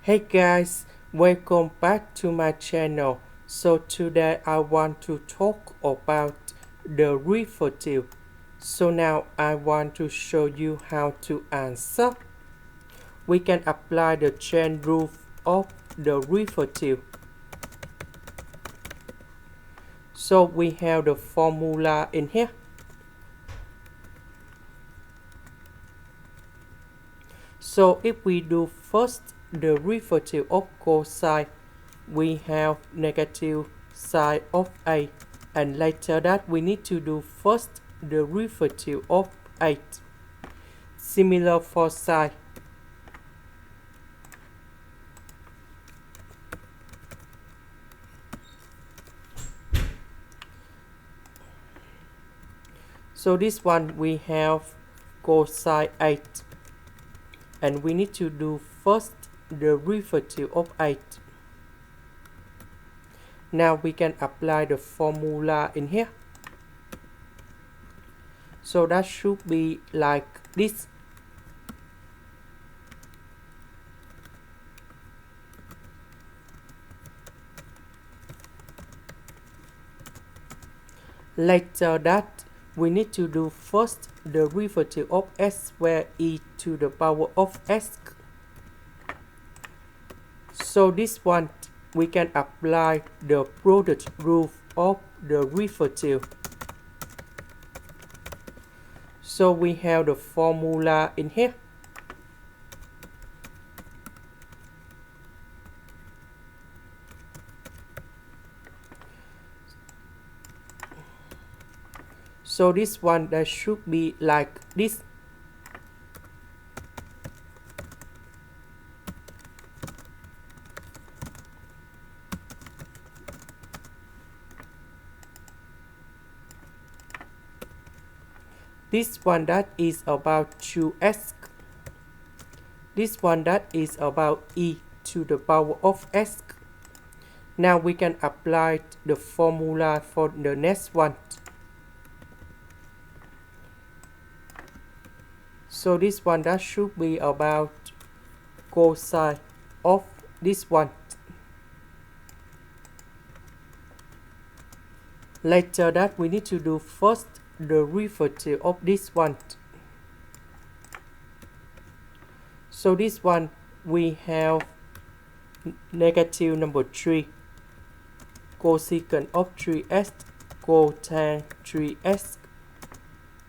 Hey guys, welcome back to my channel. So today I want to talk about the derivative. So now I want to show you how to answer. We can apply the chain rule of the derivative. So we have the formula in here. So if we do first the derivative of cosine, we have negative sine of A, and later that we need to do first the derivative of 8. Similar for sine. So this one we have cosine 8, and we need to do first the derivative of 8. Now we can apply the formula in here. So that should be like this. Later that we need to do first the derivative of s squared e to the power of s. So this one we can apply the product rule of the derivative. So we have the formula in here. So this one that should be like this. This one that is about 2s. This one that is about e to the power of s. Now we can apply the formula for the next one. So this one that should be about cosine of this one. Later that we need to do first the derivative of this one. So this one we have negative number 3 cosecant of 3s cotan 3s,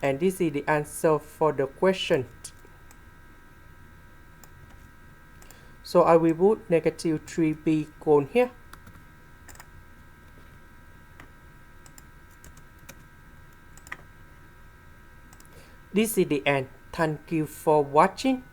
and this is the answer for the question. So I will put negative 3b con here. This is the end. Thank you for watching.